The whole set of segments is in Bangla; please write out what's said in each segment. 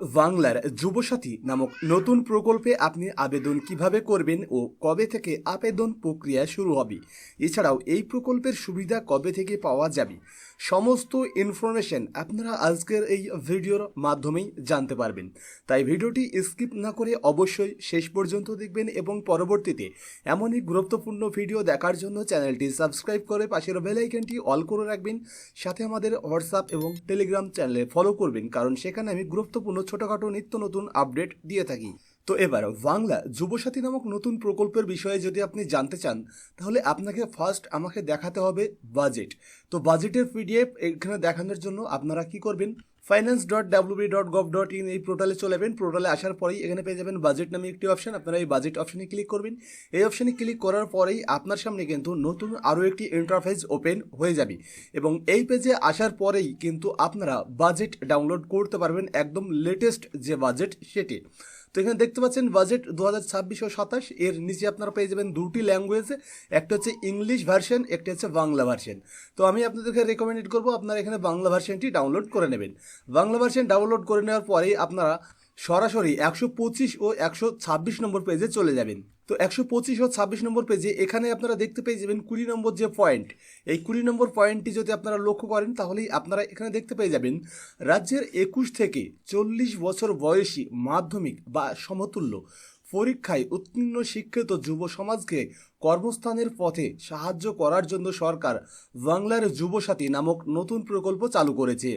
বাংলার যুবসাথী নামক নতুন প্রকল্পে আপনি আবেদন কিভাবে করবেন ও কবে থেকে আবেদন প্রক্রিয়া শুরু হবে, এছাড়াও এই প্রকল্পের সুবিধা কবে থেকে পাওয়া যাবে, সমস্ত ইনফরমেশন আপনারা আজকের এই ভিডিওর মাধ্যমেই জানতে পারবেন। তাই ভিডিওটি স্কিপ না করে অবশ্যই শেষ পর্যন্ত দেখবেন এবং পরবর্তীতে এমনই গুরুত্বপূর্ণ ভিডিও দেখার জন্য চ্যানেলটি সাবস্ক্রাইব করে পাশের বেল আইকনটি অল করে রাখবেন। সাথে আমাদের হোয়াটসঅ্যাপ এবং টেলিগ্রাম চ্যানেলে ফলো করবেন, কারণ সেখানে আমি গুরুত্বপূর্ণ ছোটোখাটো নিত্য নতুন আপডেট দিয়ে থাকি। তো এবার বাংলা যুবসাথী নামক নতুন প্রকল্পের বিষয়ে যদি আপনি জানতে চান, তাহলে আপনাকে ফার্স্ট আমাকে দেখাতে হবে বাজেট। তো বাজেটের পিডিএফ এখানে দেখানোর জন্য আপনারা কি করবেন, finance.wb.gov.in এই পোর্টালে চলে যাবেন। পোর্টালে আসার পরেই এখানে পেয়ে যাবেন বাজেট নামে একটি অপশন। আপনারা এই বাজেট অপশনে ক্লিক করবেন। এই অপশনে ক্লিক করার পরেই আপনার সামনে কিন্তু নতুন আরও একটি ইন্টারফেস ওপেন হয়ে যাবে এবং এই পেজে আসার পরেই কিন্তু আপনারা বাজেট ডাউনলোড করতে পারবেন, একদম লেটেস্ট যে বাজেট সেটি। তো এখানে দেখতে পাচ্ছেন বাজেট 2026 ও 27, এর নিচে আপনারা পেয়ে যাবেন দুটি ল্যাঙ্গুয়েজে, একটা হচ্ছে ইংলিশ ভার্সন, একটা হচ্ছে বাংলা ভার্সন। তো আমি আপনাদেরকে রেকমেন্ড করবো আপনারা এখানে বাংলা ভার্সনটি ডাউনলোড করে নেবেন। বাংলা ভার্সন ডাউনলোড করে নেওয়ার পরেই আপনারা সরাসরি 125 ও 126 নম্বর পেজে চলে যাবেন। তো 125 ও 26 নম্বর পেজে এখানে আপনারা দেখতে পেয়ে যাবেন 20 নম্বর যে পয়েন্ট, এই 20 নম্বর পয়েন্টটি যদি আপনারা লক্ষ্য করেন তাহলেই আপনারা এখানে দেখতে পেয়ে যাবেন রাজ্যের 21 থেকে 40 বছর বয়সী মাধ্যমিক বা সমতুল্য পরীক্ষায় উত্তীর্ণ শিক্ষিত যুব সমাজকে কর্মস্থানের পথে সাহায্য করার জন্য সরকার বাংলার যুবসাথী নামক নতুন প্রকল্প চালু করেছে।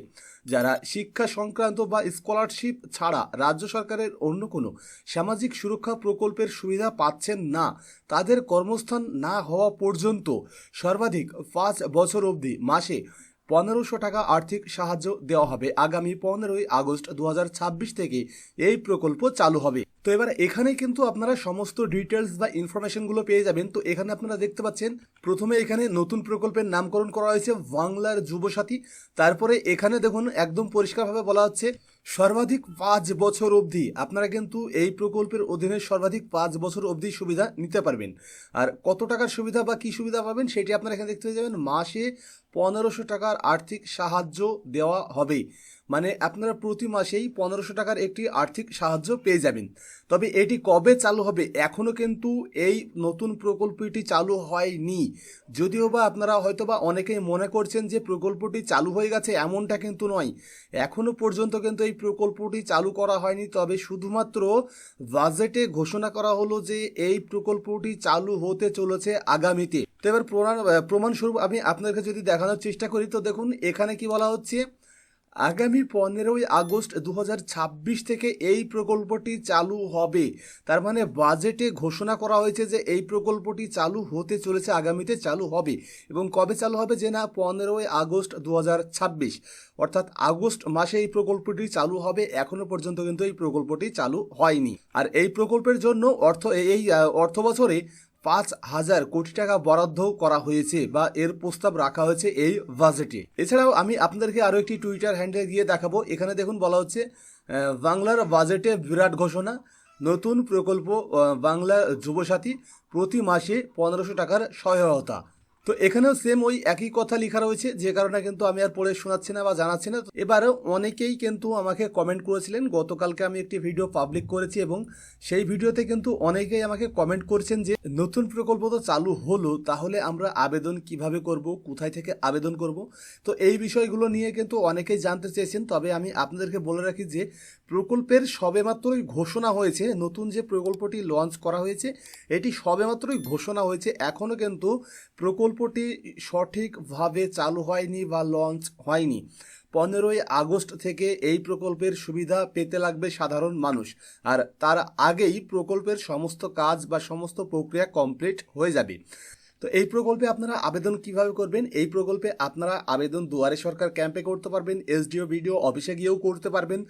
যারা শিক্ষা সংক্রান্ত বা স্কলারশিপ ছাড়া রাজ্য সরকারের অন্য কোনো সামাজিক সুরক্ষা প্রকল্পের সুবিধা পাচ্ছেন না, তাদের কর্মস্থান না হওয়া পর্যন্ত সর্বাধিক 5 বছর অবধি মাসে 1500 টাকা আর্থিক সাহায্য দেওয়া হবে। আগামী 15ই আগস্ট 2026 থেকে এই প্রকল্প চালু হবে। তো এবার এখানে কিন্তু আপনারা সমস্ত ডিটেলস বা ইনফরমেশনগুলো পেয়ে যাবেন। তো এখানে আপনারা দেখতে পাচ্ছেন প্রথমে এখানে নতুন প্রকল্পের নামকরণ করা হয়েছে বাংলার যুবসাথী। তারপরে এখানে দেখুন একদম পরিষ্কারভাবে বলা হচ্ছে সর্বাধিক 5 বছর অবধি আপনারা কিন্তু এই প্রকল্পের অধীনে সর্বাধিক 5 বছর অবধি সুবিধা নিতে পারবেন। আর কত টাকার সুবিধা বা কী সুবিধা পাবেন সেটি আপনারা এখানে দেখতে পেয়ে যাবেন। মাসে 1500 টাকার আর্থিক সাহায্য দেওয়া হবে, মানে আপনারা প্রতি মাসেই 1500 টাকার একটি আর্থিক সাহায্য পেয়ে যাবেন। তবে এটি কবে চালু হবে এখনও কিন্তু এই নতুন প্রকল্পটি চালু হয়নি। যদিও বা আপনারা হয়তোবা অনেকেই মনে করছেন যে প্রকল্পটি চালু হয়ে গেছে, এমনটা কিন্তু নয়। এখনও পর্যন্ত কিন্তু এই প্রকল্পটি চালু করা হয়নি, তবে শুধুমাত্র বাজেটে ঘোষণা করা হলো যে এই প্রকল্পটি চালু হতে চলেছে আগামীতে। তো এবার প্রমাণস্বরূপ আমি আপনাদেরকে যদি দেখানোর চেষ্টা করি, তো দেখুন এখানে কি বলা হচ্ছে, আগামী 15ই আগস্ট 2026 থেকে এই প্রকল্পটি চালু হবে। তার মানে বাজেটে ঘোষণা করা হয়েছে যে এই প্রকল্পটি চালু হতে চলেছে, আগামীতে চালু হবে। এবং কবে চালু হবে, যে না 15ই আগস্ট 2026, অর্থাৎ আগস্ট মাসে এই প্রকল্পটি চালু হবে। এখনো পর্যন্ত কিন্তু এই প্রকল্পটি চালু হয়নি। আর এই প্রকল্পের জন্য এই অর্থ বছরে 5,000 কোটি টাকা বরাদ্দ করা হয়েছে বা এর প্রস্তাব রাখা হয়েছে এই বাজেটে। এছাড়াও আমি আপনাদেরকে আরও একটি টুইটার হ্যান্ডেল গিয়ে দেখাবো। এখানে দেখুন বলা হচ্ছে বাংলার বাজেটে বিরাট ঘোষণা, নতুন প্রকল্প বাংলা যুবসাথী, প্রতি মাসে 1500 টাকার সহায়তা। তো এখানেও সেম ওই একই কথা লেখা রয়েছে, যে কারণে কিন্তু আমি আর পড়ে শোনাচ্ছি না বা জানাচ্ছি না। এবারেও অনেকেই কিন্তু আমাকে কমেন্ট করেছিলেন, গতকালকে আমি একটি ভিডিও পাবলিক করেছি এবং সেই ভিডিওতে কিন্তু অনেকেই আমাকে কমেন্ট করছেন যে নতুন প্রকল্প তো চালু হলো, তাহলে আমরা আবেদন কিভাবে করব, কোথায় থেকে আবেদন করব। তো এই বিষয়গুলো নিয়ে কিন্তু অনেকেই জানতে চেয়েছেন। তবে আমি আপনাদেরকে বলে রাখি যে প্রকল্পের সবেমাত্রই ঘোষণা হয়েছে, নতুন যে প্রকল্পটি লঞ্চ করা হয়েছে এটি সবেমাত্রই ঘোষণা হয়েছে। এখনও কিন্তু প্রকল্পটি সঠিকভাবে চালু হয়নি বা লঞ্চ হয়নি। 15ই আগস্ট থেকে এই প্রকল্পের সুবিধা পেতে লাগবে সাধারণ মানুষ, আর তার আগেই প্রকল্পের সমস্ত কাজ বা সমস্ত প্রক্রিয়া কমপ্লিট হয়ে যাবে। তো এই প্রকল্পে আপনারা আবেদন কিভাবে করবেন, এই প্রকল্পে আপনারা আবেদন দুয়ারে সরকার ক্যাম্পে করতে পারবেন, এসডিও বিডিও অফিসে গিয়েও করতে পারবেন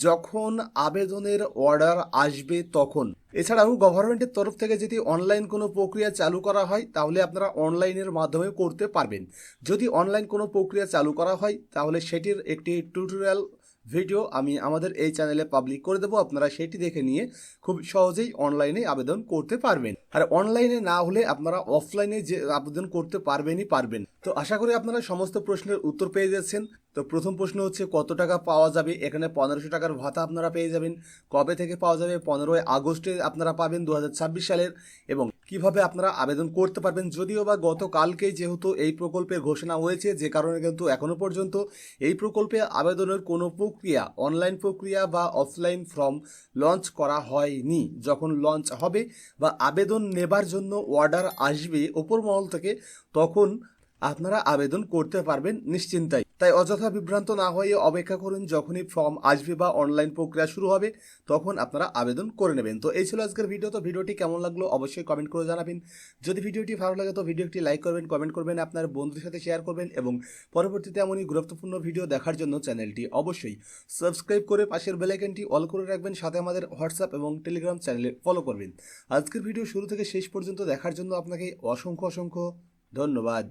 যখন আবেদনের অর্ডার আসবে তখন। এছাড়াও গভর্নমেন্টের তরফ থেকে যদি অনলাইন কোনো প্রক্রিয়া চালু করা হয় তাহলে আপনারা অনলাইনের মাধ্যমে করতে পারবেন। যদি অনলাইন কোনো প্রক্রিয়া চালু করা হয় তাহলে সেটির একটি টিউটোরিয়াল ভিডিও আমি আমাদের এই চ্যানেলে পাবলিক করে দেবো, আপনারা সেটি দেখে নিয়ে খুব সহজেই অনলাইনে আবেদন করতে পারবেন। আর অনলাইনে না হলে আপনারা অফলাইনে যে আবেদন করতে পারবেন। তো আশা করি আপনারা সমস্ত প্রশ্নের উত্তর পেয়ে যাচ্ছেন। তো প্রথম প্রশ্ন হচ্ছে কত টাকা পাওয়া যাবে। এখানে 1500 টাকার ভাতা আপনারা পেয়ে যাবেন। কবে থেকে পাওয়া যাবে? 15ই আগস্টে আপনারা পাবেন 2026 সালের। এবং কিভাবে আপনারা আবেদন করতে পারবেন, যদিও বা গতকালকেই যেহেতু এই প্রকল্পের ঘোষণা হয়েছে, যে কারণে কিন্তু এখনও পর্যন্ত এই প্রকল্পে আবেদনের কোনো প্রক্রিয়া, অনলাইন প্রক্রিয়া বা অফলাইন ফর্ম লঞ্চ করা হয়নি। যখন লঞ্চ হবে বা আবেদন নেবার জন্য অর্ডার আসবে ওপর মহল থেকে, তখন আপনারা আবেদন করতে পারবেন নিশ্চিন্তায়। তাই অযথা বিভ্রান্ত না হয়ে অপেক্ষা করুন, যখনই ফর্ম আসবে বা অনলাইন প্রক্রিয়া শুরু হবে তখন আপনারা আবেদন করে নেবেন। তো এই ছিল আজকের ভিডিও। তো ভিডিওটি কেমন লাগলো অবশ্যই কমেন্ট করে জানাবেন। যদি ভিডিওটি ভালো লাগে তো ভিডিওটি লাইক করবেন, কমেন্ট করবেন, আপনার বন্ধুদের সাথে শেয়ার করবেন এবং পরবর্তীতে এমনই গুরুত্বপূর্ণ ভিডিও দেখার জন্য চ্যানেলটি অবশ্যই সাবস্ক্রাইব করে পাশের বেল আইকনটি অল করে রাখবেন। সাথে আমাদের হোয়াটসঅ্যাপ এবং টেলিগ্রাম চ্যানেলে ফলো করবেন। আজকের ভিডিও শুরু থেকে শেষ পর্যন্ত দেখার জন্য আপনাকে অসংখ্য ধন্যবাদ।